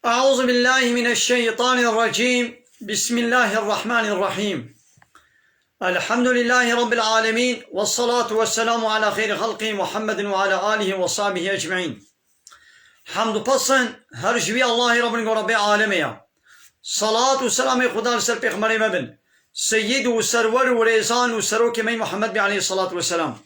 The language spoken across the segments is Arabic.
أعوذ بالله من الشيطان الرجيم. بسم الله الرحمن الرحيم. الحمد لله رب العالمين، والصلاة والسلام على خير خلقه محمد وعلى آله وصحبه أجمعين. حمد پسن هر جوی الله رب العالمين. صلاة والسلام خدا سر پیغمبر مبن سيد وسرور وريزان وسروك مي محمد عليه الصلاة والسلام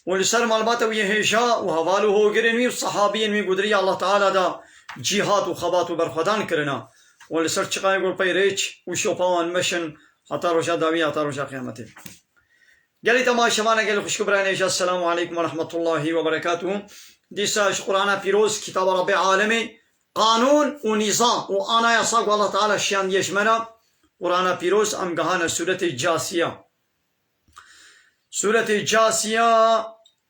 ولسر مالبات ويهجاء وهواله قرنوي والصحابين من قدري الله تعالى دا جهاد وخبات وبرخدان كرنا ولسر چقا يقول پي ريچ وشوپاوان مشن حتى رجا داوية حتى رجا قيامته. قالي تما شمانا قالي خوشكو برانيجا السلام عليكم ورحمة الله وبركاته. ديسا قرآن بيروز كتاب رب العالمين قانون ونظام وأنا يصاق الله تعالى الشيان يشمنا قرآن بيروز أم قهانا سورة الجاسية. سورة الجاسية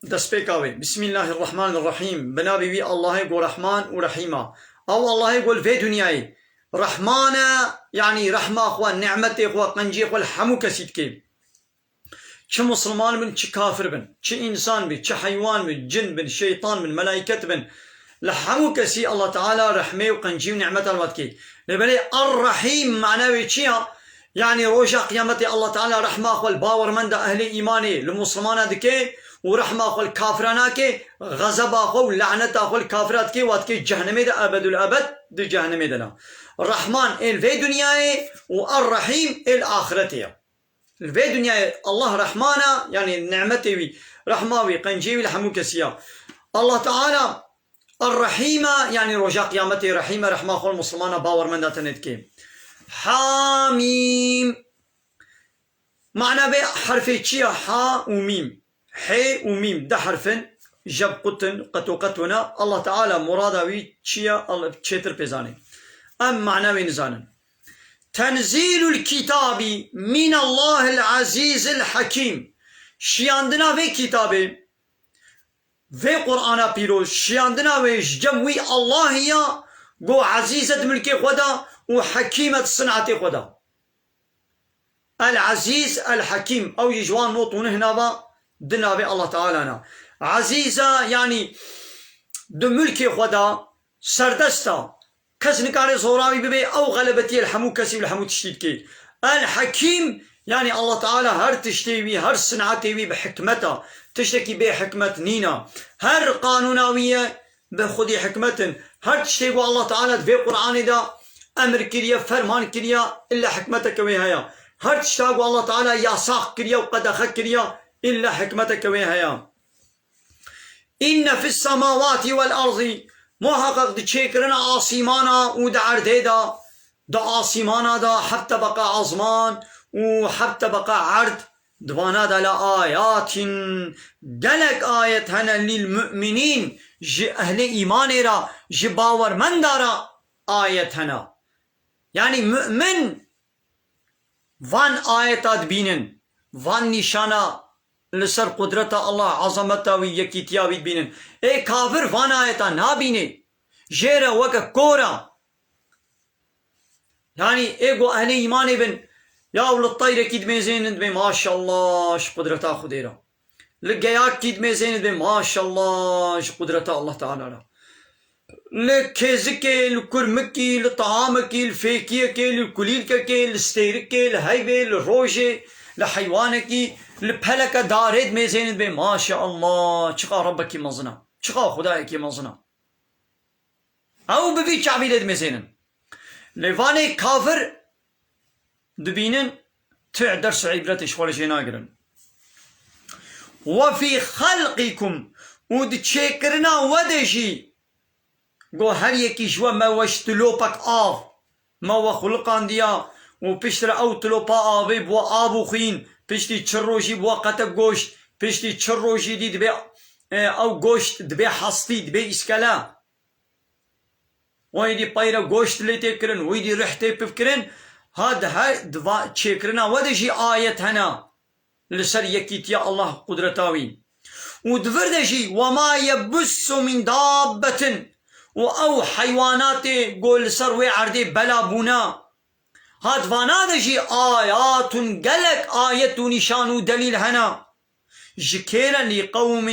دسبيكاوي. بسم الله الرحمن الرحيم. بنابي بي الله يقول رحمن ورحيمة أو الله يقول في دنياي رحمانا يعني رحمة أخوة نعمة أخوة قنجي أخوة الحمو كسيد كي چه مسلمان بن چه كافر بن چه إنسان بن چه حيوان بن جن بن شيطان بن ملائكة بن لحمو كسي الله تعالى رحمه وقنجي ونعمة الواتكي لبالي الرحيم معناه چيها يعني روجا قيامتي الله تعالى رحمة أخوة الباور من دا أهل إيماني للمسلمان دكي ورحمة أخوة الكافران كي غضب أخوة ولعنة أخوة الكافرات كي واتكي جهنم دا أبد الأبد دي جهنم دا الرحمن الفي دنياي والرحيم الآخرتي. الفي دنياي الله رحمانا يعني نعمتي رحماوي قنجيوي لحمو كسيا الله تعالى الرحيمة يعني رجاء قيامتي رحيمة رحمة أخوة المسلمان باور من داتنت كي حاميم معنى بي حرفي تشيا حا وميم حي وميم ده حرفن جب قطن قطونا الله تعالى مرادوي تشيا الله تشيتر بيزاني أم معنى نزانا تنزيل الكتاب من الله العزيز الحكيم شياندنا في كتابه في قرآن بيروز شياندنا في جموي الله يا قو عزيزة ملكي خدا وحكيمة صنعتي خدا العزيز الحكيم أو يجوان نوطون هنا با دنا في الله تعالى عزيزة يعني دملكي خدا سردستا كس نكاري صورامي ببي أو غلبتي الحمو كسي والحمو تشتيد كي الحكيم يعني الله تعالى هر تشتيوي هر صنعتي بحكمته تشتكي بحكمة نينا هر قانوناوية بخدي حكمة هر تشتيقوا الله تعالى في قرآن دا أمر كريا فرمان كريا إلا حكمتك ويهايا هر تشتاقوا الله تعالى ياساق كريا وقد أخذ كريا إلا حكمتك ويهايا. إن في السماوات والأرض محقق دي چيكرنا آسيمانا ودا عرده دا آسيمانا دا حتى بقى عظمان وحتى بقى عرض دوانا دا لآيات دلق آيات هنا للمؤمنين جي أهل إيمان را جي باور من دارا آيات هنا يعني مؤمن وان آياتات بينن وان نشانا لسر قدرت الله عظمتا ويكيتيا بينن اي كافر وان آياتا نابيني جيرا وكا كورا يعني ايقو أهل إيمان بن يا أول الطير كيد ميزين بي ما شاء الله ش قدرتا خديرا لقياك كيد ميزين بي ما شاء الله ش قدرتا الله تعالى لكيزكي لكرمكي لطعامكي الفيكيكي لكليلكي لستيركي لهيبي لروجي لحيوانكي لبهلك داريد ميزين بي ما شاء الله چقا ربك مزنا چقا خدايك مزنا او ببي چعبيد ميزين لفاني كافر دبينن تعدر سعيبرتش ولا شيء ناقرن وفي خلقكم ودتشكرنا ودشي قو هر يكي شوى ما وشتلوبك ما وخلقان ديا وبشتر او تلوبا آبي بوا آبو خين بشتي تشروشي بوا قطب گوشت بشتي تشروشي دي دبي او گوشت دبي حصتي دبي اسكالا ويدي بايرا گوشت ليتي كرن ويدي رحتي بفكرن هذا هاي دوا تشكرنا ودجي آيات هنا لسر يكيتيا الله قدرتاوي ودفردجي وما يبس من دابة او حيوانات قول سروي عردي بلا بنا هاد فانادجي آيات قلق آيات نشان دليل هنا جكيلا لقوم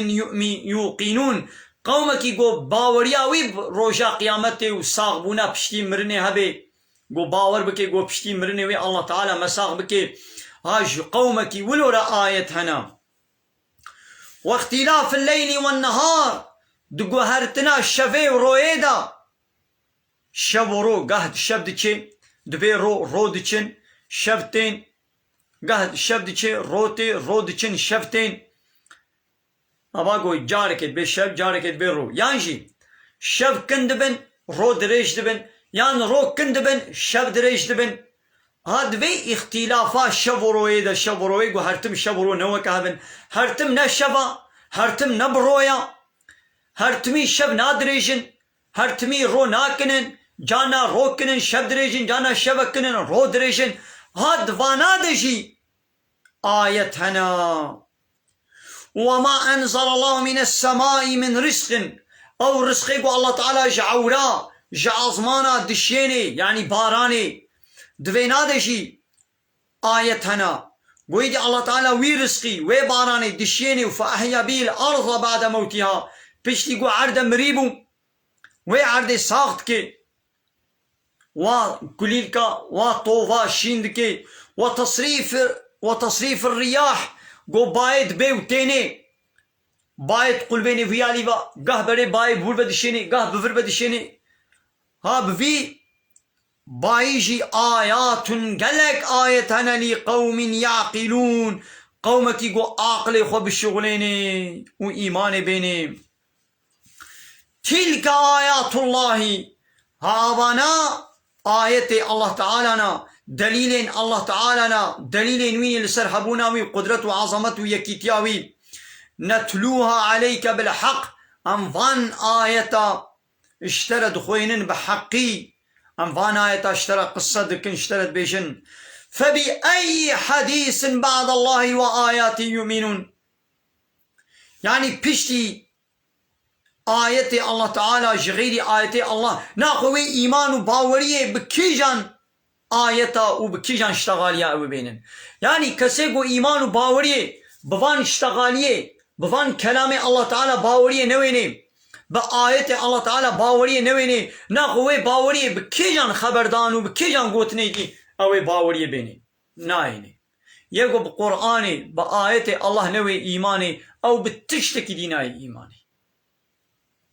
يوقنون قومك يقو باورياوي روجا قيامته وصاغبونا بشتي مرني هبي قو باور بكي قو بشتي مرني وي الله تعالى مساغ بكي هاج قومك ولو آية هنا. واختلاف الليل والنهار دقو هرتنا الشفي ورويدا شب ورو قهد شب دچه دبي رو دچن شفتين قهد شب دچه روتي رو دچن شفتين ابا قوي جاركت بي شب جاركت بي رو يعني شب كندبن رو دريش دبن يعني رو كندبن شب دريش دبن هاد بي اختلافات شب ورويدا شب ورويدا هرتم شب ورو نوك هبن هرتم نشبا هرتم نبرويا هرتمي شب نادريجن هرتمي رو ناكنن جانا رو كنن شب دريجن جانا شب كنن رو دريجن هاد فانادجي آية هنا. وما أنزل الله من السماء من رزق أو رزقك الله تعالى جعورا جعزمانا دشيني يعني باراني دوينادجي آية هنا ويدي الله تعالى وي رزقي وي باراني دشيني فأحيا به الأرض بعد موتها بيشتي قو عرد مريبو وي عرد ساختك وكليلك وطوفا شيندك وتصريف الرياح قو بايد بيو تيني بايد قلبيني فيالي با قه بري بايد بول بدشيني قه بفر بدشيني ها بفي بايجي آيات قلق آيتنا لقوم يعقلون قومك يقو عقلي خو بالشغلين وإيمان بيني تلك آيات الله هابنا آية الله تعالى دليل الله تعالى دليل وين لسرحبونا وقدرته وعظمته يكيتياوي نتلوها عليك بالحق أنفان آية اشترت خوينن بحقي أنفان آية اشترى قصة دكن اشترت بيشن فبأي حديث بعد الله وآياته يؤمنون يعني بشتي آية الله تعالى جغيري آية الله ناخوي إيمان وباوريه بكيجان آية وبكيجان اشتغالية أو بينن يعني كسيقو إيمان وباوريه بفان اشتغالية بفان كلام الله تعالى باوريه نويني بآية الله تعالى باوريه نويني ناخوي باوريه بكيجان خبردان وبكيجان قوتني أو باوريه بيني نايني يقو بقرآني بآية الله نوي إيماني أو بتشتكي ديناي إيماني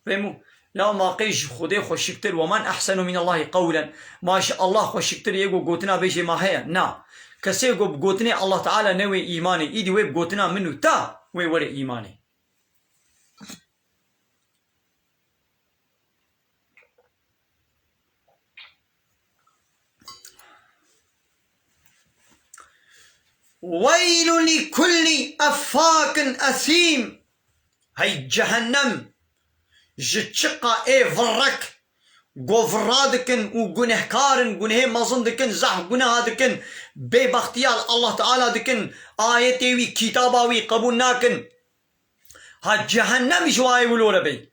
فهموا؟ لا ما قيش خدي خوشكتر ومن أحسن من الله قولا ما شاء الله خوشكتر يقو قوتنا بيجي ما هي نا كسي يقو بقوتنا الله تعالى نوي إيماني إيدي ويب قوتنا منه تا وي وري إيماني ويل لكل أفاك أثيم هي جهنم جتشقا فرك قو فرادكن وقنهكارن قنه مظندكن زح قنهادكن ببختيال الله تعالى دكن آيتي كتاباوي قبولناكن ها جهنم جواي ولولا بي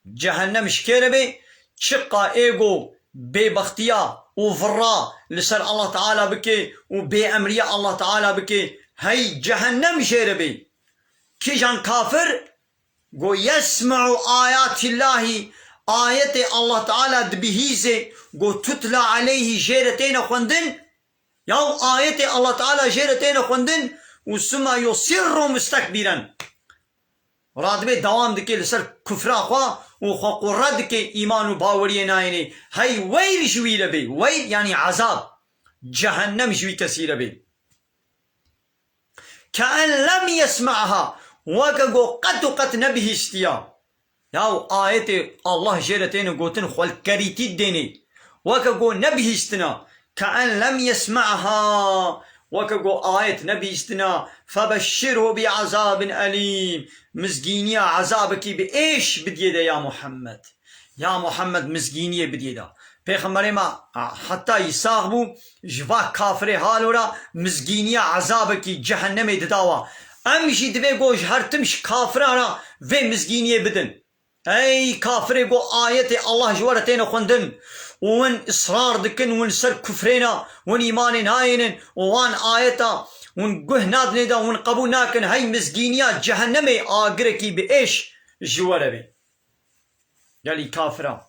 جهنم شكير بي تشقا ايقو ببختيا وفرا لسر الله تعالى بكي وبأمريا الله تعالى بكي هاي جهنم شير بي كي جان كافر قو يسمع آيات الله آية الله تعالى دبهيزي قو تتلى عليه جيرتين خوندن يو آية الله تعالى جيرتين خوندن وسما يصر مستكبرا راد بي دوام دكي لسر كفر اخوا وخوا قرد دكي ايمان وباوري نايني هاي ويل جوي لبي ويل يعني عذاب جهنم جوي كثير بي كأن لم يسمعها وكاقو قد نبه استيا ياو آية الله جيرتين قوتن خوال كريتي ديني وكاقو نبه استنا كأن لم يسمعها وكاقو آية نبي استنا فبشره بعذاب أليم مزقينيا عذابك بإيش بديدا يا محمد يا محمد مزقينيا بديدا پیغمبر ما حتى يساغبو جوا كافر حالورا مزقينيا عذابك جهنم دداوا امشي دبي گوش هرتمش كافرانا في مزقينيا بدن اي كافر گو آية الله جوارتين خوندن وان اصرار دكن وان سر كفرنا وان ايمان ناين وان آيتا وان قه نادني وان قبول ناكن هاي مزقينيا جهنمي آقركي بإيش جوار بي قال لي كافرة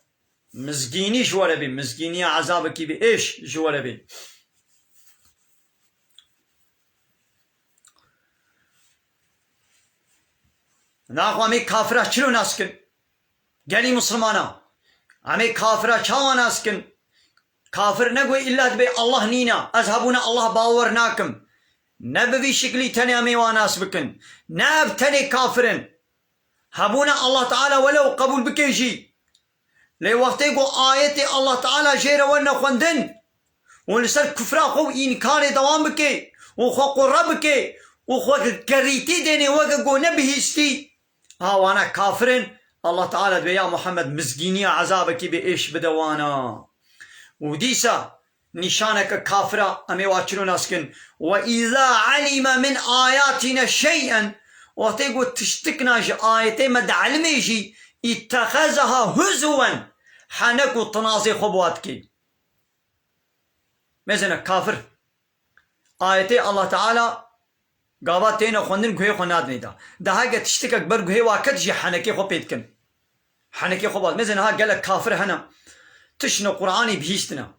مزگینی جواره بی مزگینی عذاب کی بی ایش جواره بی ناخو امی کافره چلو ناسکن گلی مسلمانا امی کافره چاوا ناسکن کافر نگوی الا دبی الله نینا اذهبونا الله باور ناکم نبوی شکلی تنی امی واناس بکن ناب تنی کافرن هبونا الله تعالى ولو قبول بكيجي لي وقت يقول آية الله تعالى جيرا ونا خندن ونسر كفرا خو إنكار دوام بكي وخو قرب بكي وخو كريتي ديني وقو نبهستي ها وانا كافرين الله تعالى بيا محمد مزقيني عذابك بإيش بدوانا وديسا نشانك كافرة أمي واتشلو ناسكن وإذا علم من آياتنا شيئا وقت يقول تشتكناش آيتي مد علميجي اتخذها هزوا حنكو تنازي خبواتكي مثلا كافر آيتي الله تعالى قابات تينا خوندن گوهي خوناد نيدا ده هاگه تشتكك بر گوهي واكت جي حنكي خو بيتكن حنكي خبوات مثلا ها قالك كافر هنا تشنو قرآني بهيستنا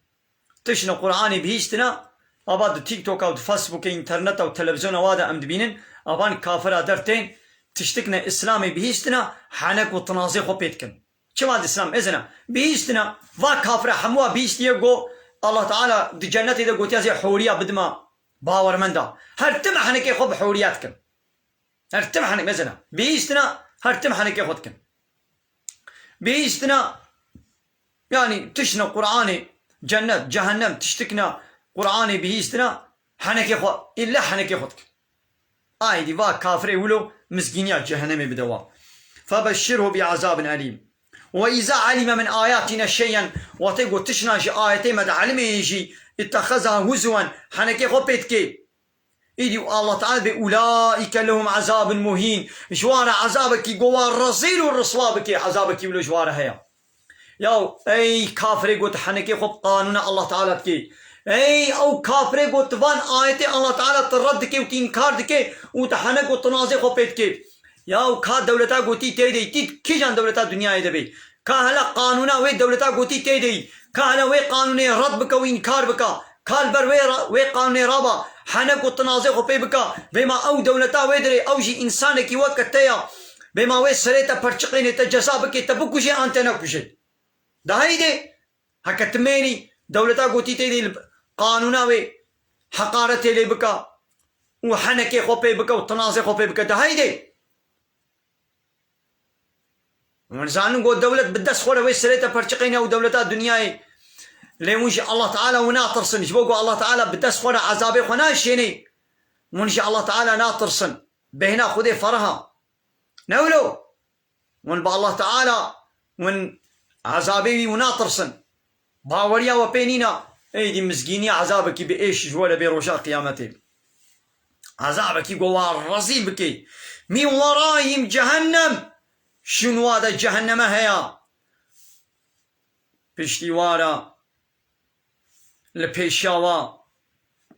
تشنو قرآني بهيستنا اباد تيك توك او فيسبوك انترنت او تلفزيون وادا ام دبينن ابان كافر درتين تشتكنا اسلامي بهيستنا حنك وتنازي خو بيتكن شماد اسلام اذن بهيستنا وا كافر حموا بهيستي جو الله تعالى دي جنتي ده قلت يا حوريه بدما باور مندا هرتم حنك خو بحورياتكم هرتم حنك مثلا بهيستنا هرتم حنك خودكم بهيستنا يعني تشنا قرآني جنة جهنم تشتكنا قرآني بهيستنا حنك خو الا حنك خودك دي وا كافر ولو مسكينيات جهنم بدوا فبشره بعذاب أليم وإذا علم من آياتنا شيئا وتقول تشناش آياتي مد علمي يجي اتخذها هزوا حنكي خو بيتكي إيدي الله تعالى بأولئك لهم عذاب مهين جوار عذابك جوار رزيل والرصوابك عذابك ولو جوار هيا يا أي كافر قلت حنكي خو قانون الله تعالى بكي اي او كافر قلت وان آيتي الله تعالى ترد كي وتنكار دكي وتحنك وتنازي خو بيت كي يا كا دولتا قوتي تيدي تيد كي جان دولتا دنيا يدبي كا هلا قانونا وي دولتا قوتي تيدي كا هلا وي قانوني رد بك وانكار بك كال بر وي قانوني رابا حنك وتنازي خو بيت بك بما او دولتا ويدري او جي انسانك وقتيا بما وي سريتا برچقيني تجسابك تبكو شي انت نكوشي ده هيدي هكتميني دولتا قوتي تيدي قانونا وي حقارتي لي بكا وحنكي خوبي بكا وتنازي خوبي بكا ده هيدي ونزانو قول دولة بدس خورة وي سريتا برشقين او دولتا دنياي ليمونش الله تعالى وناطرسن جبوكو الله تعالى بدس خورة عذابي خناشيني ونش الله تعالى ناطرسن بهنا خذي فرها نولو ونبا الله تعالى ون عذابي وناطرسن باوريا وبينينا ايدي مسكيني عذابك بايش جواله بروشا قيامتي عذابك جوار رزيل بكي من وراهم جهنم شنو هذا جهنم هيا بشتي وارا لبيشاوا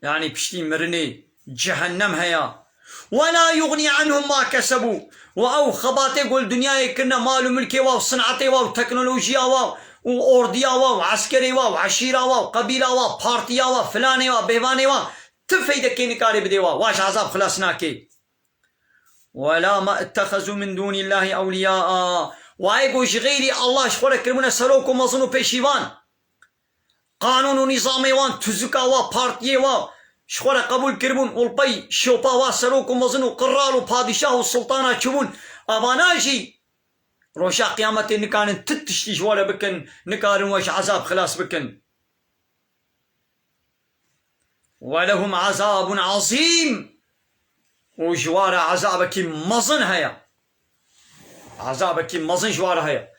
يعني بشتي مرني جهنم هيا ولا يغني عنهم ما كسبوا واو خباتي قول دنياي كنا مال وملكي واو صنعتي واو تكنولوجيا واو وأورديا واو عسكري واو عشيرة واو قبيلة واو بارتيا واو فلاني واو بيباني واو تفيدة كيني كاري بدي واو واش عذاب خلاصناكي ولا ما اتخذوا من دون الله أولياء وايقوش غيري الله شخورة كرمونا سلوكم مظنو بيشيوان قانون ونظامي وان تزكا واو بارتيا واو شخورة قبول كرمون والبي شوبا واو سلوكم مظنو قرار وبادشاه والسلطانة تشوفون أباناجي روشا قيامتي نكان تتشتي جوالا بكن نكارن واش عذاب خلاص بكن ولهم عذاب عظيم وجوارا عذابك مظن هيا عذابك مظن جوارا هيا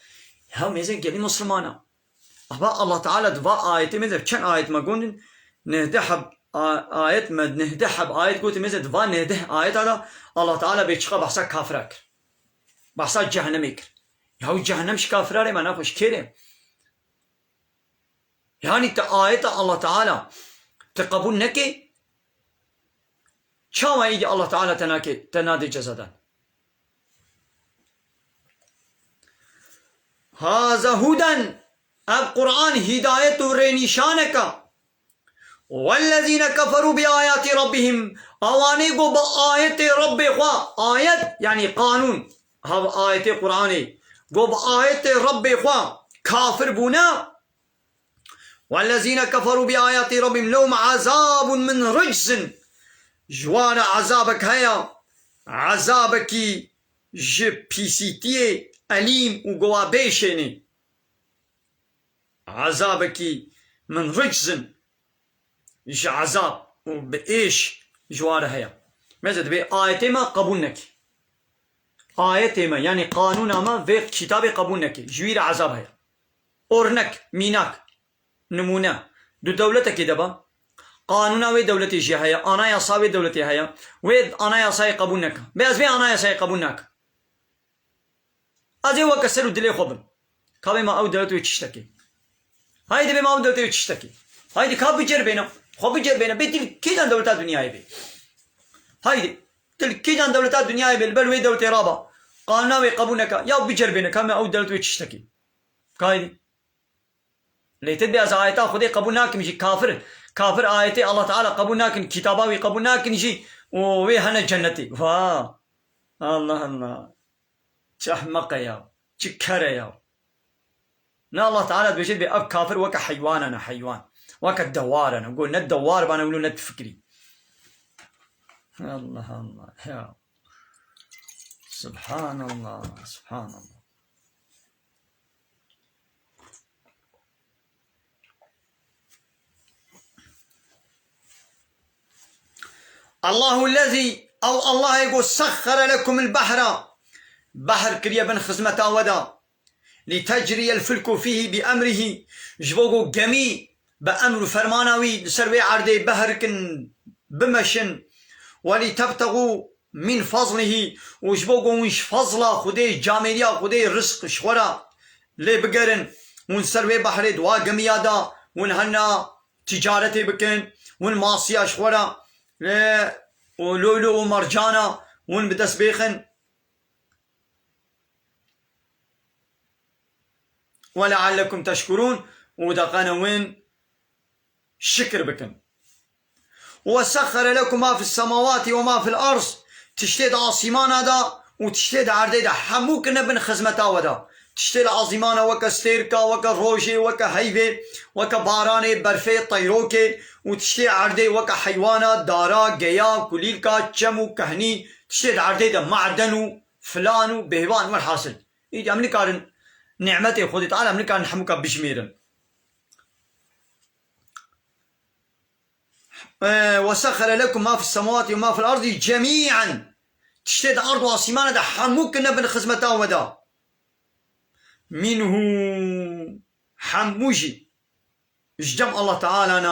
هم يزن قلي مسلمانا أبا الله تعالى دفاع آية ماذا كان آية ما قلن نهدحب آية ما نهدحب آية قلت ماذا دفاع نهدح آية هذا الله تعالى بيتشقى بحسا كافرك بحسا جهنميك يهو جهنمش كافراري ما ناخوش كيري يعني آية الله تعالى تقبل نكي شاما يجي الله تعالى تنادي جزادا هذا هدى اب قرآن هداية ورينشانك والذين كفروا بآيات ربهم اواني قو بآيات رب خوا آيات يعني قانون هذا آيات قرآني قو بآيات رب خوا كافر بنا والذين كفروا بآيات ربهم لهم عذاب من رجز جوانا عذابك هيا عذابك جبيسيتي أليم وقوابيشني عذابك من رجز إيش عذاب وبإيش جوار هيا ماذا تبي آية ما قبولنك آية ما يعني قانون ما في كتاب قبولنك جوير عذاب هيا أورنك ميناك نمونة دو دولتك دبا قانونا وي دولتي جي هيا أنا يصاوي دولتي هيا ويد أنا يصاي قبولنك بس في أنا يصاي قبولنك أزي وكسر دلي خبر كابي ما أو دولتي تشتكي هاي دبي ما أو دولتي تشتكي هاي دي كاب بيجربينا خب بيجربينا بيتي كيجان دولتات الدنيا بي هاي دي تل كيجان دولتات الدنيا بي البل وي دولتي رابا قانونا وي قبولنك يا بيجربينا كابي أو دولتي تشتكي هاي دي ليتد بأز آياتا خدي قبولناك مجي كافر آياتي الله تعالى قبولناك كتاباوي قبولناك نجي وي هنا جنتي الله تحمق يا تكر يا نا الله تعالى بيجد بأب كافر وك حيوان أنا حيوان وك الدوار أنا نقول ند دوار بأنا أقول ند فكري الله يا سبحان الله الله الذي أو الله يقول سخر لكم البحر بحر كريا بن خزمتا ودا لتجري الفلك فيه بأمره جبوغو جمي بأمر فرماناوي سروي عردي بحركن بمشن ولتبتغوا من فضله وجبوغو ونش فضله خدي جاميريا خدي رزق شورا لي بقرن ونسروي بحر دوا جميادا ونهنا تجارتي بكن ونماسيا شورا ولولو ومرجانا ون بتسبيخن ولعلكم تشكرون ودقنا وين شكر بكم وسخر لكم ما في السماوات وما في الأرض تشتيد عاصمان هذا وتشتيد عرديدا حموك نبن خزمتا ودا تشتيد عاصمان وكا ستيركا وكا روشي وكا هيفي وكا باراني برفي طيروكي وتشتيد عردي وكا حيوانات دارا جيا كليلكا تشمو كهني تشتيد عرديدا معدنو فلانو بهوان والحاصل يجي أمني كارن نعمتي خذي تعالى أمني كارن حموكا بشميرن وسخر لكم ما في السماوات وما في الأرض جميعا تشتد أرض وعصيمان دا حموك نبن خزمتا ودا منه حموجي اجدم الله تعالى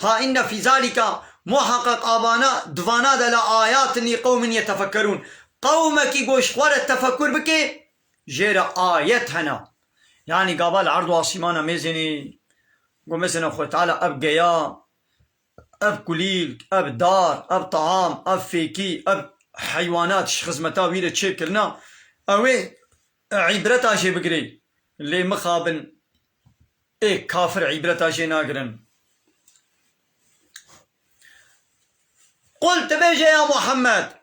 ها إن في ذلك محقق آبانا دوانا دا لآيات لقوم يتفكرون قومك يقوش خوار التفكر بك جير آيات هنا يعني قابل أرض وعصيمان ميزني قو مثلا أخوة تعالى أبقيا أب كليل أب دار أب طعام أب فيكي أب حيوانات خزمتا ويرة تشكلنا أوي عبرتا شي بقري اللي مخابن إيه كافر عبرتا شي ناقرن قلت بيجي يا محمد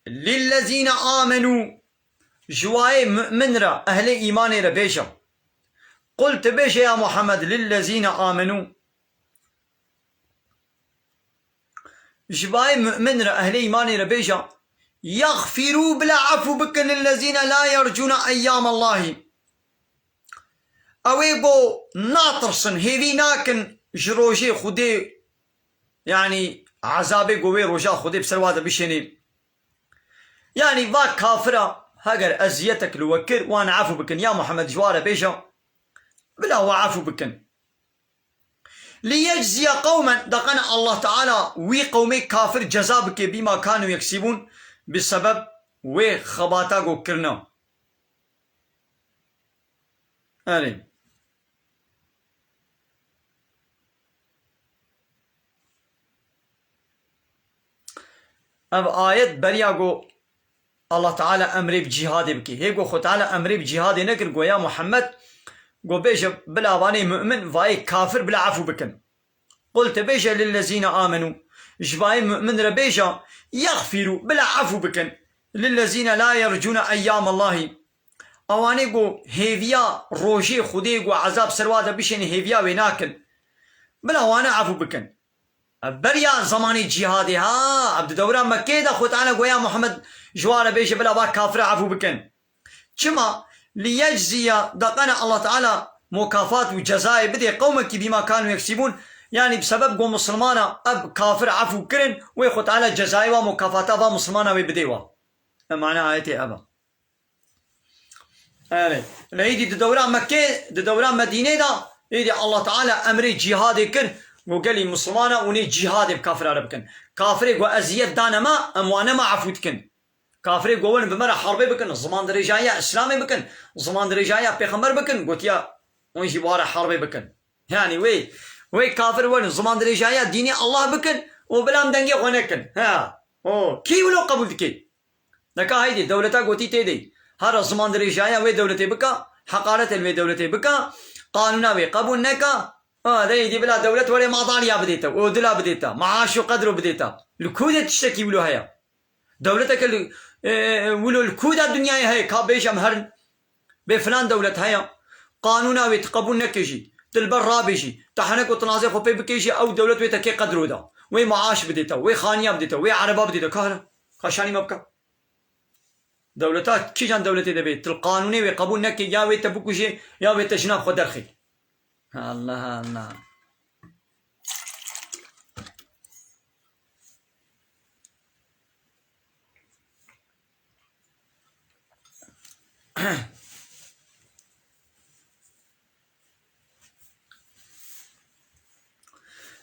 للذين آمنوا جواي مؤمن را أهل إيمان را بيجا قلت بيجي يا محمد للذين آمنوا جباي مؤمن أهل إيمان ربيجا يغفروا بلا عفو بك للذين لا يرجون أيام الله أويقو ناطرسن هذي ناكن جروجي خدي يعني عذابي قوي رجا خدي بسرواده بشني يعني ذاك كافرة هاجر أزيتك لوكر وأنا عفو بكن يا محمد جوار بيجا بلا هو عفو بكن ليجزي قوما دقنا الله تعالى وي قومي كافر جزابك بما كانوا يكسبون بسبب وي خباتا قو كرنا أرين अब आयत बरिया गो الله تعالى أمري بجهاد بكي هيك خو تعالى أمري بجهاد نكر قو يا محمد قو بيجا بلا واني مؤمن فاي كافر بلا عفو بكن قلت بيجا للذين آمنوا جباي مؤمن ربيجا يغفروا بلا عفو بكن للذين لا يرجون أيام الله اواني قو هيفيا روجي خودي قو عذاب سروادا بشين هيفيا ويناكن بلا وانا عفو بكن بريا زماني جهادي ها عبد دوران مكي دا خو تعالى قو يا محمد جوار بيجا بلا با كافر عفو بكن كما ليجزي دقنا الله تعالى مكافات وجزاء بدي قومك بما كانوا يكسبون يعني بسبب قو مسلمانا اب كافر عفو كرن ويخو تعالى جزاء ومكافاتا با مسلمانا ويبديوا معنى آيتي أبا يعني لهيدي دوران مكة دوران مدينة دا يدي الله تعالى أمري جهاد كر وقال لي مسلمانا وني جهاد بكافر عربكن كافر وأزيد دانا ما أموانا ما عفوتكن كافر قوون بمرة حربي بكن زمان درجايا إسلامي بكن زمان درجايا بيغمبر بكن قلت يا ونجي بوارا حربي بكن يعني وي كافر ون زمان درجايا ديني الله بكن وبلام دنجي غنكن ها كي ولو قبول كي نكا هيدي دولتا قوتي تيدي هر زمان درجايا وي دولتي بكا حقارة الوي دولتي بكا قانونا وي قبول نكا دي بلا دولت ولي ماضاليا بديتا ودلا بديتا معاش وقدر بديتا الكودة تشتكي ولو هيا دولتك ولو الكودة الدنيا هي كابيش امهرن بفلان دولت هيا قانونا وي تقبول نكيجي تلبر رابيجي تحنك وتنازع خو بكيجي او دولت وي تكي قدرو دا وي معاش بديتا وي خانيا بديتا وي عربا بديتا كهلا كاشاني مبكا دولتات كي جان دولتي دبيت القانوني وقبول نكي يا وي تبوكوشي يا وي تجناب خدرخي الله الله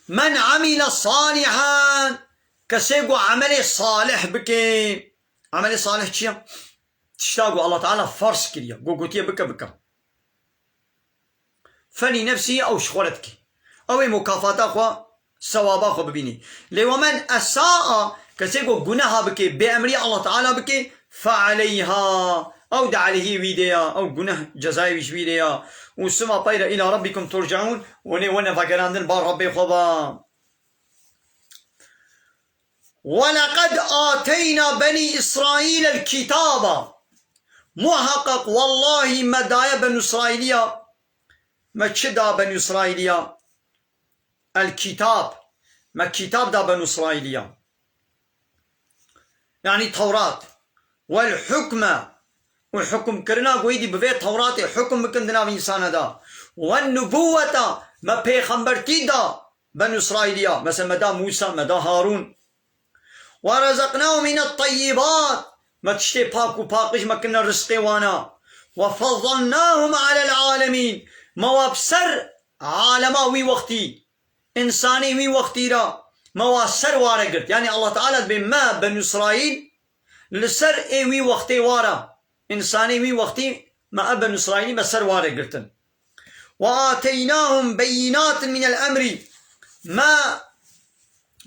من عمل صالحا كسيقو عملي صالح بكي عملي صالح شيا تشتاقوا الله تعالى فرس كريا قوتيا بكا فني نفسي او شغلتك او مكافات اخوا ثواب اخوا ببيني لي ومن اساء كسيقو جناها بكي بامري الله تعالى بكي فعليها او دع عليه ويديا او جناه جزاي ويش ويديا وسما طير الى ربكم ترجعون وانا فقراندن بار ربي خبا ولقد آتينا بني إسرائيل الكتاب محقق والله مدايا بني إسرائيلية ما تشدا بني إسرائيلية الكتاب ما كتاب دا بني إسرائيلية يعني توراة والحكمة والحكم كرنا قويدي بفي توراة حكم بكندنا في إنسان دا والنبوة ما بيخمبرتي دا بني إسرائيلية مثلا مدى موسى مدى هارون ورزقناه من الطيبات ما تشتي باكو باقش ما كنا رزقي وانا وفضلناهم على العالمين ما وابسر عالماوي وقتي انساني وي وقتي را ما واسر وارا قلت يعني الله تعالى بما بني اسرائيل لسر اي وي وقتي وارا انساني وي وقتي ما بني اسرائيل بسر وارا قلت وآتيناهم بينات من الامر ما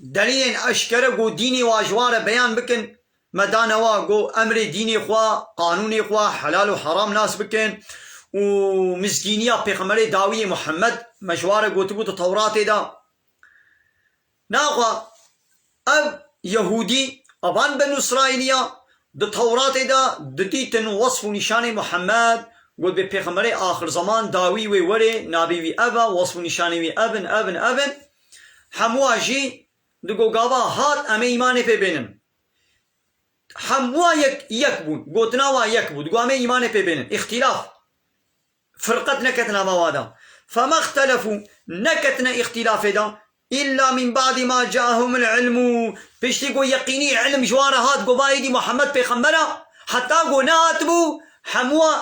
دليل اشكره قو ديني واجوار بيان بكن مدانوا قو امر ديني خوا قانوني خوا حلال وحرام ناس بكن ومسكينية بيغمبر داوي محمد مجوار قو تبوت التوراة دا ناقوا اب يهودي ابان بنو اسرائيلية د توراة دا دتيتن وصف نشان محمد قو بيغمبر اخر زمان داوي ووري نابي وي ابا وصف نشان وي ابن حمواجي دقو قابا هات اما ايمان پی بینن حموا یک بود قوتناوا یک بود قو اما ايمان پی بینن اختلاف فرقت نكتنا موادا فما اختلفوا نكتنا اختلاف دا إلا من بعد ما جاءهم العلم بيشتي قو يقيني علم جوار هات قو بايدي محمد بيخمبرا حتى قو ناتبو حموا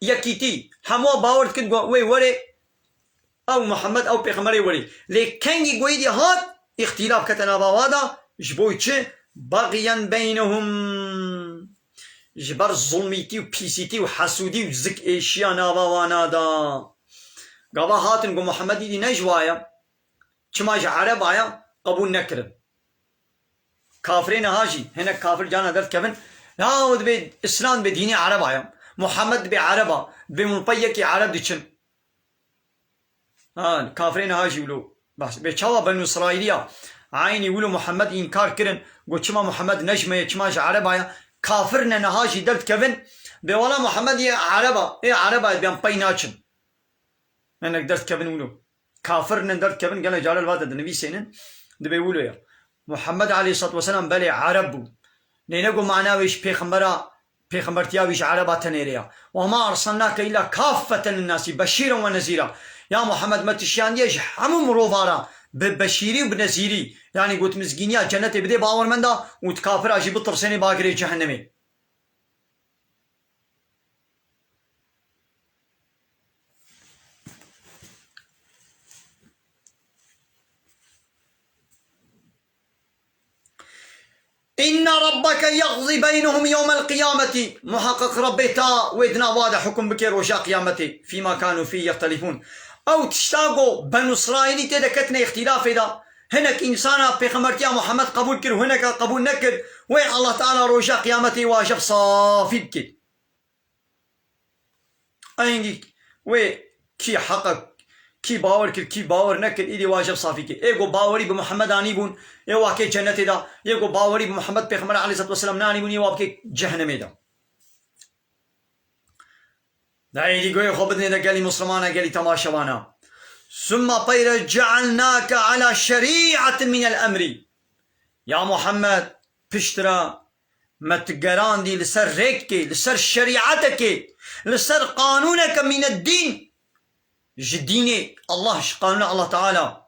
يكيتي حموا باورد كد قو وي وري او محمد او بيخمبري وري لكن قويدي هات اختلاف كتنا بوادا جبوي تشي بغيا بينهم جبر ظلميتي وبيسيتي وحسودي وزك ايشيا نابوانا دا قابا هاتن قو محمد دي نجوايا كما عرب آيا قبول نكرن كافرين هاجي هنا كافر جانا درت كفن يا دبي إسلام بديني عربا يا محمد بعربا بمنطيك عرب ديشن كافرين هاجي ولو بس بيشوا بنو إسرائيلية عيني ولو محمد إنكار كرن قلت ما محمد نجمة يتماش عربا يا كافرنا نهاجي درت كفن بولا محمد يا عربا عربا بيان بيناتشن أنا درت كفن ولو كافرنا درت كفن قال جال الواد النبي سينن دبي ولو يا محمد عليه الصلاة والسلام بلي عرب نينقو معنا ويش بيخمبرتيا ويش عربا تنيريا وما أرسلناك إلا كافة للناس بشيرا ونذيرا يا محمد ما تشيان يش همو مروفارا ببشيري وبنذيري يعني قلت مزقينيا جنتي بدي باور من دا وتكافر أجي بطرسيني باقري جهنمي إن ربك يقضي بينهم يوم القيامة محقق ربيتا ويدنا واضح حكم بكير وشا قيامتي فيما كانوا فيه يختلفون أو تشتاقوا بنو إسرائيل تدكتنا اختلاف إذا هناك إنسانا بيغمبرتيا محمد قبول كر وهناك قبول نكر وين الله تعالى روشا قيامتي واجب صافي بكي أينجي وي كي حقق كي باور كر كي باور نكر إيدي واجب صافي كي إيقو باوري بمحمد آنيبون يواكي جنتي دا يقو باوري بمحمد بيغمبر عليه الصلاة والسلام نانيبون يواكي جهنمي دا دايدي قوي خبدني دا قالي مسلمانا قالي تماشوانا ثم طير جعلناك على شريعة من الأمر يا محمد بشترا متقران دي لسر ريكي لسر شريعتك لسر قانونك من الدين جديني الله قانون الله تعالى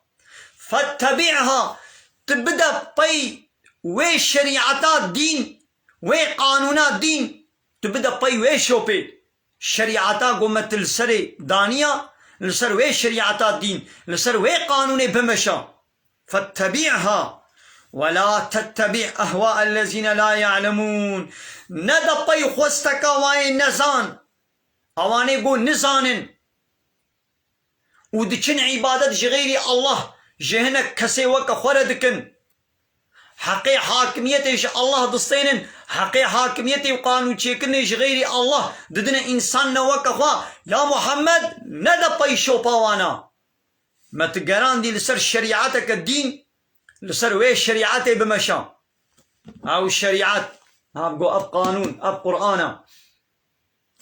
فاتبعها تبدأ بي وي شريعتات دين وي قانونات دين تبدأ بي وي شوبي شريعتات قمت لسر دانية لسر وي شريعتات دين لسر وي قانون بمشا فاتبعها ولا تتبع أهواء الذين لا يعلمون ندى بي خوستك واي نزان اواني قو نزانن ودكن عبادت جغيري الله جهنك كسي وك خوردكن حقي حاكميتي الله دستينن حقي حاكميتي وقانون تشيكن جغيري الله ددنا انسان وك خوا يا محمد ندى بي شوباوانا ما تقران دي لسر شريعتك الدين لسر وي شريعتي بمشا او الشريعات ابقو اب قانون اب قرآن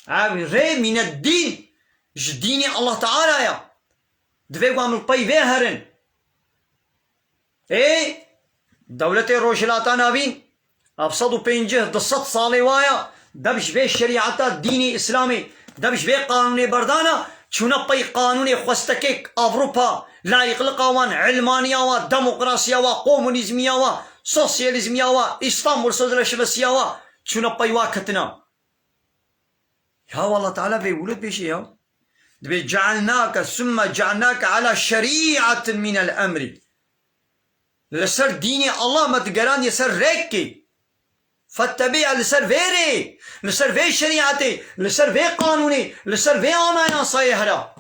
اب ري من الدين جديني الله تعالى يا دفيقوا عمل طي فيهرن ايه دولتي روشلاتان ابين افصدوا بينجه دصت صالي وايا دبش بي شريعتا ديني اسلامي دبش بي قانوني بردانا چونا بي قانوني خوستكيك اوروبا لا يقلقا وان علمانيا و ديمقراطيا و كومونيزميا و سوسياليزميا و اسلام سوسياليزم و چونا بي واكتنا يا والله تعالى بيقولوا بيشي يا دبي جعلناك ثم جعلناك على شريعة من الأمر لسر ديني الله ما تقران يسر ريكي فاتبع لسر فيري لسر في شريعتي لسر في قانوني لسر في آمانا صيهرا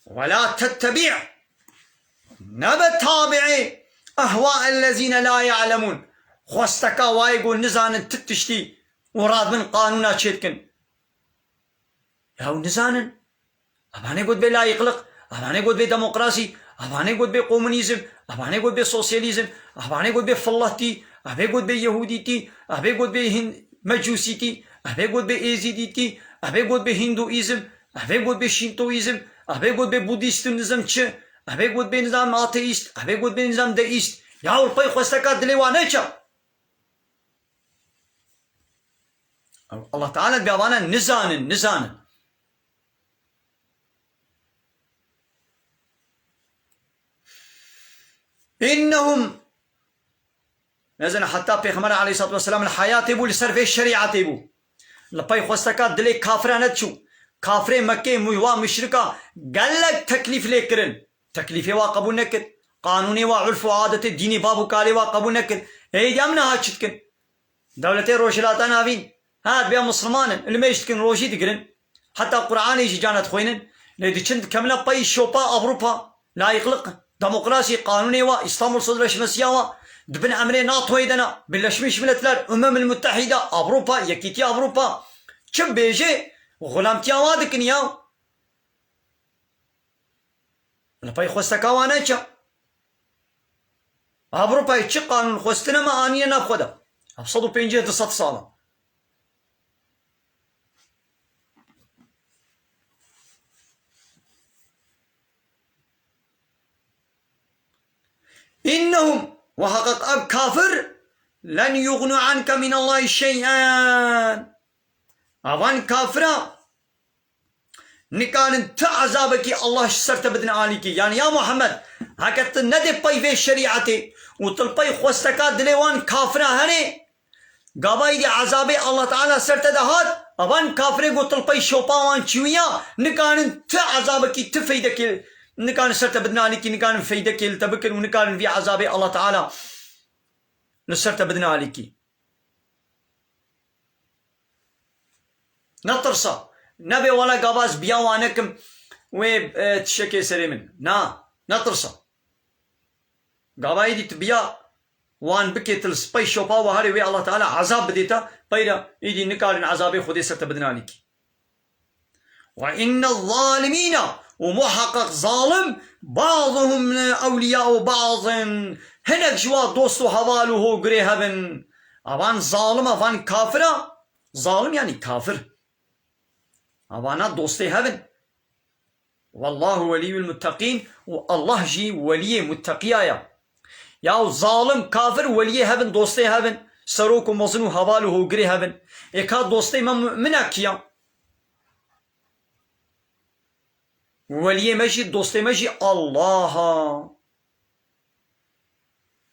ولا تتبع نبتابع أهواء الذين لا يعلمون خوستكا وايقول نزان تتشتي وراد من قانونا تشيتكن يا نزانن أباني قد بي لا يقلق أباني قد بي ديمقراطي أباني قد بي كومونيزم أباني قد بي سوسياليزم أباني قد بي فلاتي أبي قد بي يهوديتي أبي قد بي مجوسيتي أبي قد بي إيزيديتي أبي قد بي هندويزم أبي قد بي شينتويزم أبي قد بي بوديستنزم تش أبي قد بي نظام آتيست أبي قد بي نظام ديست يا وربي خوستكات دليوانه چا الله تعالى بيوانا نزانن إنهم نزل حتى بيغمبر عليه الصلاة والسلام الحياة يبو لسر في الشريعة يبو لباي خوستكات دلي كافرانت شو كافر مكة ميوا مشركة قال لك تكليف ليكرن تكليفي وقبول نكر قانوني وعرف وعادة ديني بابو كالي وقبول نكر هي جامنا هاتشتكن دولتي روشلاتان هافين هاد بيا مسلمان اللي ما يشتكن روشي تقرن حتى القرآن يجي جانت خوينن لدي چند كملا باي شوبا أوروبا لا يقلق demokrasi kanuni ve İstanbul Sözleşmesi ve dibin emri NATO'yu dena Birleşmiş Milletler, Müttehide, Avrupa, Yekiti Avrupa kim beji gulamtiya wa dikin ya lapay khostakawana cha Avrupa çi kanun khostuna ma aniye nafkhoda 150 sala إنهم وحقق أب كافر لن يغنوا عنك من الله شيئا أوان كافرا نكان تعذابك الله سرت بدن عليك يعني يا محمد هكذا ندي باي في شريعتي وتلقي خوستكا دليوان كافرا هني قبايد عذابي الله تعالى سرت دهات أوان كافر قلت البي شوباوان شويا نكان تعذابك تفيدك نكان سرت بدنا عليك نكان فيدك التبكر ونكان في عذاب الله تعالى نسرت بدنا عليك نطرصا نبي ولا قباز بيوانكم وتشكي سريمن نطرصا قبايدي تبيا وان بكيت السبي شوبا وهاري وي الله تعالى عذاب بديتا بيرا يدي نكان عذابي خدي سرت بدنا عليك وإن الظالمين ومحقق ظالم بعضهم أولياء بعض هناك جوا دوستو حواله قريهبن أوان ظالم أوان كافرة ظالم يعني كافر أوانا دوستي هبن والله ولي المتقين والله جي ولي متقيايا يا ظالم كافر ولي هبن دوستي هبن سروك ومظنو حواله قريهبن إكا دوستي مناكيا ولي مجي دوستي مجي الله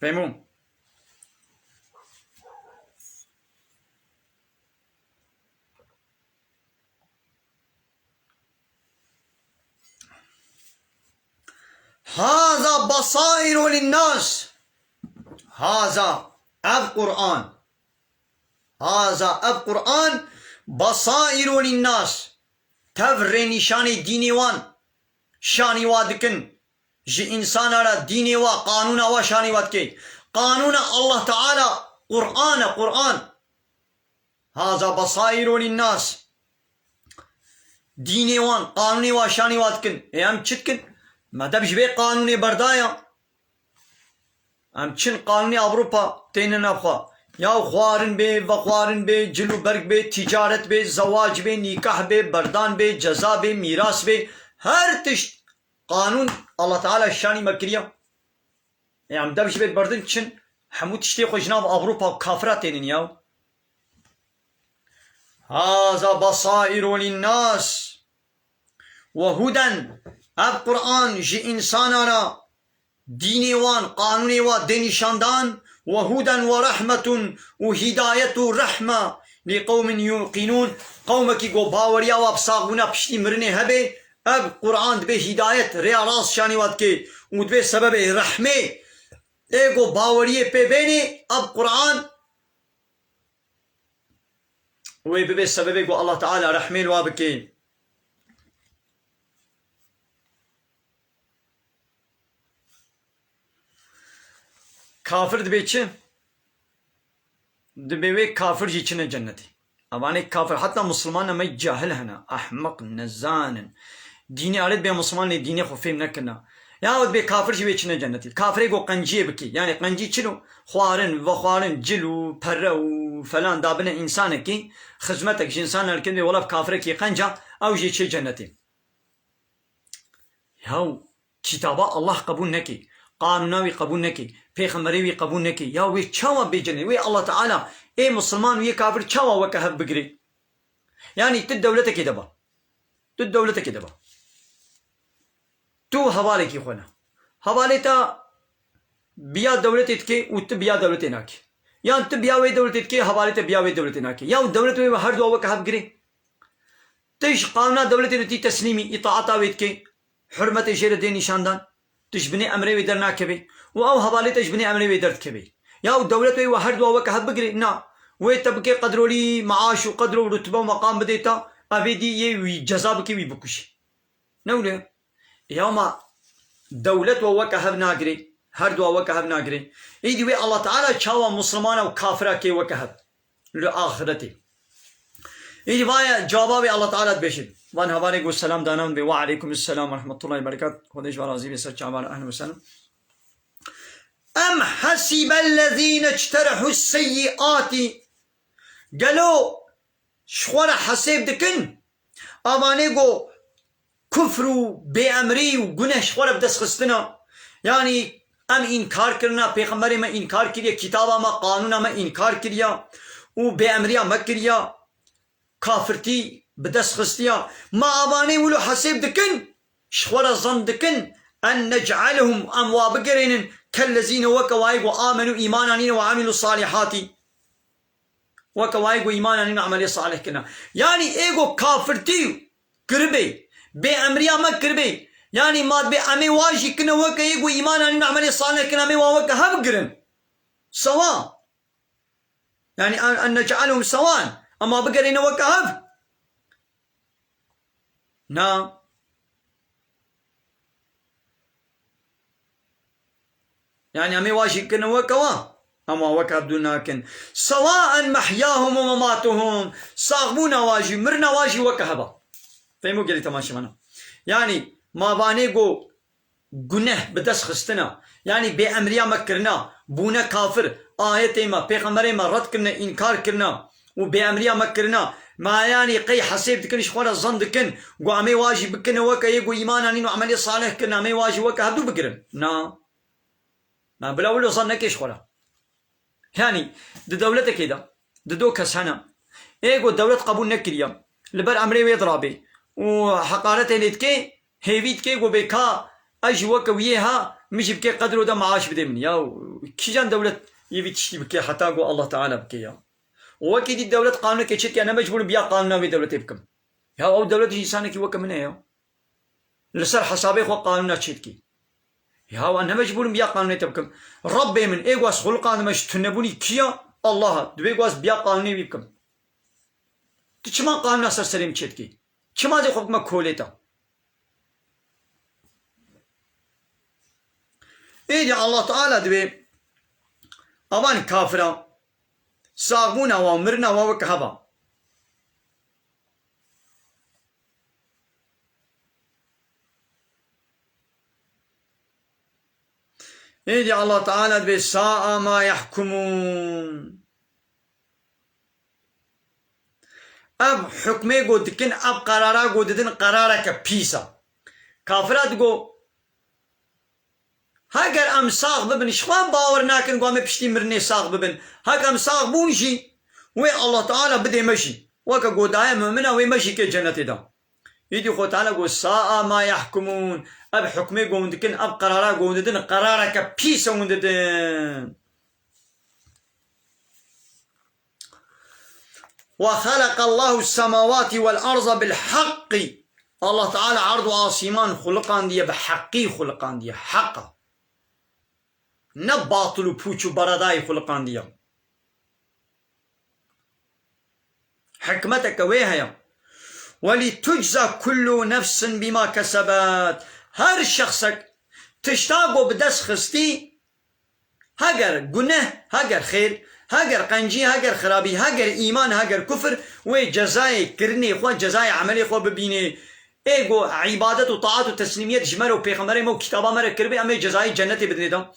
فهمون هذا بصائر للناس هذا أب قرآن هذا أب قرآن بصائر للناس تفر نشان ديني وان شاني وادكن جي إنسان على ديني وقانون وشاني وادكي قانون الله تعالى قرآن هذا بصائر للناس ديني وان قانوني وشاني وادكن ام چتكن ما دبش بي قانوني بردايا ام چن قانوني أوروبا تين نبخوا يا خوارن بي وخوارن بي جلو برق بي تجارت بي زواج بي نكاح بي بردان بي جزا بي ميراث بي هر تشت قانون الله تعالى الشاني مكريا يعني دبش بيت بردن چن همو تشتي خو جناب أوروبا كافرات تينين ياو هذا بصائر للناس وهدى اب قرآن جي إنسان را ديني وان قانوني وان ديني شاندان وهدى ورحمة وهداية رحمة لقوم يوقنون قومك يقو باوريا وابصاغونا بشتي مرني هبه اب قرآن دبي هداية ريالاس شاني واد كي ودبي سبب رحمة ايقو باوريه پي بيني اب قرآن ويبي سبب يقو الله تعالى رحمة وابكي كافر دبي چه دبي وي كافر جي چنه جنتي اواني كافر حتى مسلمان ما جاهل هنا احمق نزان ديني علت بي مسلمان ديني خو فهم نكنا يا ود بي كافر جي چنه جنتي كافر يقو قنجي بكي يعني قنجي چنو خوارن وخوارن جلو پره و فلان دابن انسان كي خدمتك انسان لكن ولا كافر كي قنجا او جي چه جنتي ياو كتابه الله قبول نكي قانوناوي قبول نكي پیغمبري قبول نكي يا وي چاوا بيجني وي الله تعالى اي مسلمان وي كافر چاوا وكهب بقري يعني تدولتك دبا تدولتك دبا تو حوالك خونا حوالتا بيا دولتك وت بيا دولتناك يا انت بيا وي دولتك حوالتا بيا وي دولتناك يا دولت وي هر دو وكهب بقري تيش قانون دولتي تسليمي اطاعتا ويتك حرمه جير دين نشاندان تجبني أمري ودر ناكبي وأو حوالي تجبني أمري ودر كبي يا الدولة وي وحر دوا وكهب بقري نا وي تبكي قدروا لي معاش وقدروا رتبة ومقام بديتا أبدي يي جزابك وي بكشي نولي يوما دولت ووك هب ناقري هر دو وك هب ناقري ايدي وي الله تعالى چاوا مسلمان وكافرة كي وك هب لآخرتي ايدي بايا جوابا الله تعالى بيشد وان هباني قول السلام دانام بي وعليكم السلام ورحمة الله وبركاته خديش ورازي بيسر شعبان أهلا وسهلا أم حسب الذين اجترحوا السيئات قالوا شخورا حسيب دكن أماني قو كفروا بأمري وقنه شخورا بدس خستنا يعني أم إنكار کرنا پیغمبر ما إنكار كريا كتابا ما قانونا ما إنكار كريا و بأمريا ما كريا كافرتي بدس خستيا ما أماني ولو حسيب دكن شخورا ظن دكن أن نجعلهم أموابقرين كالذين وكوايقوا آمنوا إيمانانين وعملوا الصالحات وكوايقوا إيمانانين وعملوا الصالح كنا يعني إيقو كافرتي كربي بأمريا ما كربي يعني ما بأمي واجي كنا وكايقوا إيمانانين وعملوا الصالح كنا أمي وكا هبقرن سواء يعني أن نجعلهم سواء أما بقرين وكا هب نعم يعني أمي واجي كنا وكوا أما وكا بدوناكن سواء محياهم ومماتهم صاغبونا واجي مرنا واجي وكا هبا فهموا قلي تماشي منا يعني ما بانيقو قنه بدس خستنا يعني بأمريا مكرنا بونا كافر آية ما بيغمبر ما رد كرنا إنكار كرنا وبأمريا مكرنا ما يعني قي حسيب دكن شخورا الظن دكن قو أمي واجي بكنا وكا يقو إيمانانين وعملي صالح كنا أمي واجي وكا هبدو بكرن ما بلا ولو ظنك ايش خلا يعني دولتك كده دو كسنة ايقو الدولة قبول نكريا لبر امري ويضرابي وحقارته نتكي هيفيت كي وبيكا اجي وكا وياها مش بكي قدروا ده معاش بدي من يا كي جان دولة يبي تشتي بكي حتى قو الله تعالى بكي يا وكي دي الدولة قانون كيشت انا مجبور بيا قانونا بدولة بكم يا او دولة انسانك وكا من يا لسر حسابي خو قانونا تشتكي يا وانا مجبور بيا قانوني تبكم ربي من ايغواس خلقان مش تنبوني كيا الله دويغواس بيا قانوني بكم تشما قانون سر سليم تشتكي كما زي حكم كوليتا ايدي الله تعالى دوي اوان كافرا صاغونا وامرنا ووكهبا إيدي الله تعالى بساء ما يحكمون أب حكمي قد دكين أب قرارا قد دين قرارك بيسا كافرات قو هاگر ام ساغ ببن شخوان باور ناكن قو امي پشتی مرني ساغ ببن هاگر ام ساغ بونجي وي الله تعالى بدي مشي وكا قو دايا مؤمنة وي مشي كي جنة دا يدي خو تعالى قو ساء ما يحكمون أب حكمي قو دكين أب قرارا قو دين قرارك بيسا ونددن وخلق الله السماوات والأرض بالحق الله تعالى عرض آسمان خلقان دي بحقي خلقان دي حقا نباطل وبوچو برداي خلقان دي حكمتك ويها ولتجزى كل نفس بما كسبت هر شخصك تشتاقو بدس خستي هاگر گناه هاگر خير هاگر قنجي هاگر خرابي هاگر ايمان هاگر كفر وجزاي كرني خو جزاي عملي خو ببيني ايغو عبادت وطاعت وتسليميات جمال وبيغمبر مو كتابه مر كربي امي جزاي جنتي بديدا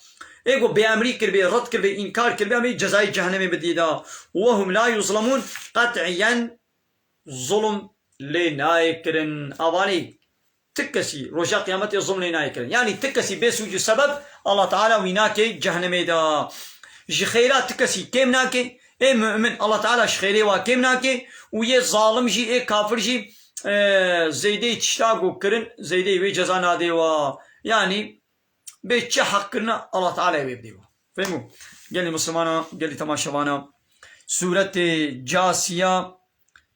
ايغو بامري كربي رد كربي انكار كربي امي جزاي جهنم بديدا وهم لا يظلمون قطعيا ظلم لنايكرن اواني تكسي رجاء قيامتي الظلم لنايكرن يعني تكسي بسوج سبب الله تعالى ويناكي جهنم دا جي خيرات تكسي كيم ناكي اي مؤمن الله تعالى شخيري وكيم ناكي ويه ظالم جي اي كافر جي زيدي تشتاقو كرن زيدي وي جزا ناديوا يعني بيتش حقنا الله تعالى يبديوا فهموا قال لي مسلمانا قال لي تماشوانا سورة جاسية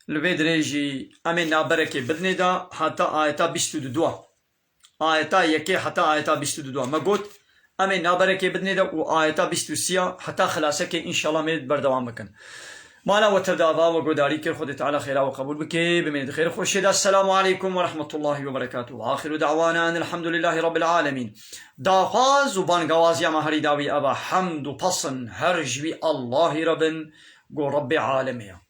لبيدريجي امين نابركي بدني دا حتى آيتا 22 آيتا يكي حتى آيتا 22 ما قلت امين نابركي بدني دا و آيتا 23 حتى خلاصة كي ان شاء الله ميد بردوام بكن مالا وتدابا وقداري كير خد تعالى خيرا وقبول بكي بمن خير خوشي. السلام عليكم ورحمة الله وبركاته. وآخر دعوانا أن الحمد لله رب العالمين. داخاز وبانقوازي ما هري داوي أبا حمد وبصن هرجوي الله ربن قو رب عالمي.